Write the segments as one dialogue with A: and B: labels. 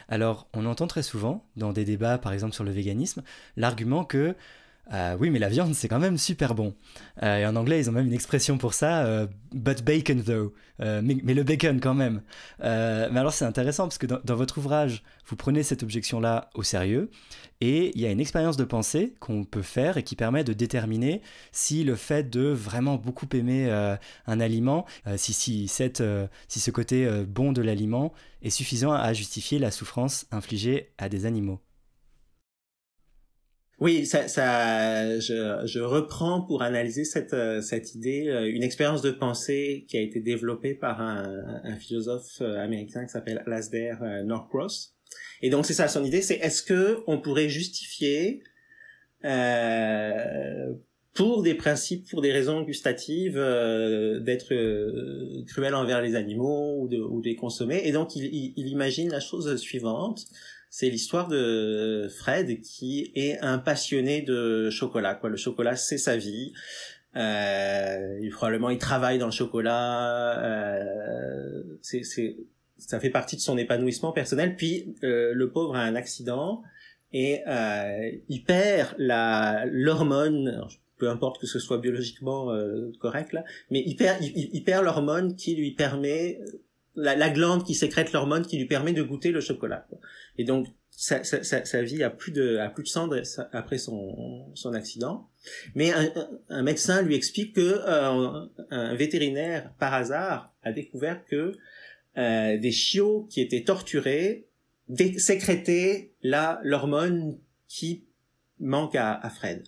A: Alors, on entend très souvent, dans des débats par exemple sur le véganisme, l'argument que oui, mais la viande, c'est quand même super bon. Et en anglais, ils ont même une expression pour ça, but bacon though. Mais le bacon quand même. Mais alors, c'est intéressant parce que dans votre ouvrage, vous prenez cette objection-là au sérieux. Et il y a une expérience de pensée qu'on peut faire et qui permet de déterminer si le fait de vraiment beaucoup aimer un aliment, si ce côté bon de l'aliment est suffisant à justifier la souffrance infligée à des animaux.
B: Oui, je reprends pour analyser cette idée, une expérience de pensée qui a été développée par un philosophe américain qui s'appelle Alasdair Norcross. Et donc c'est ça, son idée, c'est est-ce que on pourrait justifier pour des principes, pour des raisons gustatives, d'être cruel envers les animaux ou de les consommer. Et donc il imagine la chose suivante. C'est l'histoire de Fred qui est un passionné de chocolat, quoi. Le chocolat, c'est sa vie. Probablement, il travaille dans le chocolat. Ça fait partie de son épanouissement personnel. Puis, le pauvre a un accident et il perd l'hormone. Peu importe que ce soit biologiquement correct là, mais il perd l'hormone qui lui permet la glande qui sécrète l'hormone qui lui permet de goûter le chocolat, quoi. Et donc sa vie a plus de sang après son accident. Mais un médecin lui explique que un vétérinaire par hasard a découvert que des chiots qui étaient torturés sécrétaient l'hormone qui manque à Fred.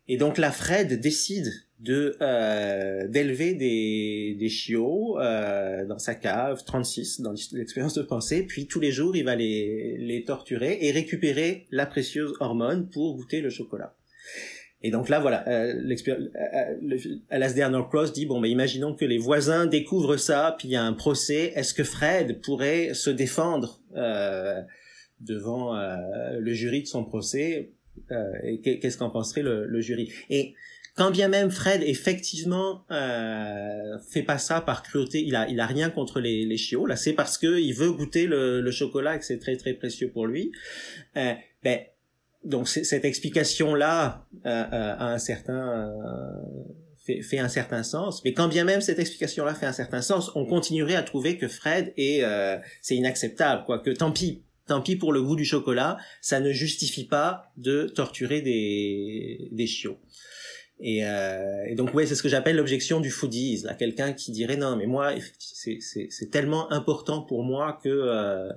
B: Et donc là, Fred décide d'élever des chiots dans sa cave 36 dans l'expérience de pensée, puis tous les jours il va les torturer et récupérer la précieuse hormone pour goûter le chocolat. Et donc là voilà, Alasdair Norcross dit bon, mais imaginons que les voisins découvrent ça, puis il y a un procès, est-ce que Fred pourrait se défendre devant le jury de son procès, et qu'est-ce qu'en penserait le jury? Et quand bien même Fred effectivement fait pas ça par cruauté, il a rien contre les chiots, là c'est parce que il veut goûter le chocolat et que c'est très très précieux pour lui. Donc cette explication là a un certain fait un certain sens, mais quand bien même cette explication là fait un certain sens, on continuerait à trouver que Fred c'est inacceptable, quoi, que tant pis pour le goût du chocolat, ça ne justifie pas de torturer des chiots. Et donc ouais, c'est ce que j'appelle l'objection du foodies, là, quelqu'un qui dirait non mais moi c'est tellement important pour moi que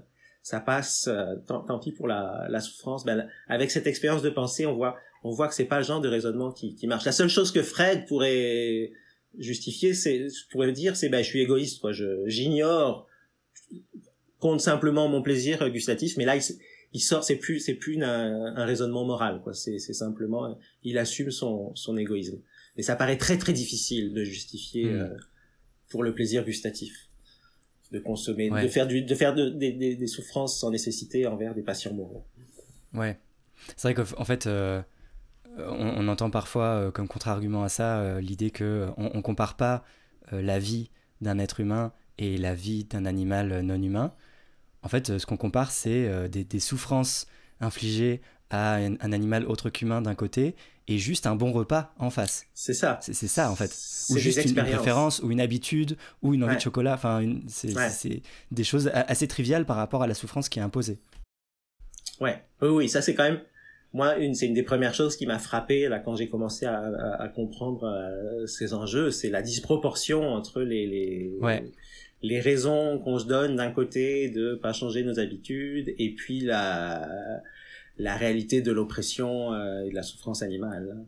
B: ça passe, tant pis pour la souffrance. Avec cette expérience de pensée, on voit que c'est pas le genre de raisonnement qui marche. La seule chose que Fred pourrait justifier, pourrait dire c'est je suis égoïste, quoi, j'ignore, compte simplement mon plaisir gustatif, mais là il sort, c'est plus un raisonnement moral, quoi, c'est simplement il assume son égoïsme. Et ça paraît très très difficile de justifier pour le plaisir gustatif de consommer, ouais, de faire des souffrances sans nécessité envers des patients moraux.
A: Ouais, c'est vrai qu'en fait on entend parfois comme contre-argument à ça l'idée que on compare pas la vie d'un être humain et la vie d'un animal non humain. En fait, ce qu'on compare, c'est des souffrances infligées à un animal autre qu'humain d'un côté et juste un bon repas en face.
B: C'est ça.
A: C'est ça, en fait. Ou juste une préférence, ou une habitude, ou une envie de chocolat. Enfin, c'est des choses assez triviales par rapport à la souffrance qui est imposée.
B: Ouais. Oui, ça c'est quand même... Moi, c'est une des premières choses qui m'a frappé là quand j'ai commencé à comprendre ces enjeux, c'est la disproportion entre les raisons qu'on se donne d'un côté de pas changer nos habitudes et puis la réalité de l'oppression et de la souffrance animale.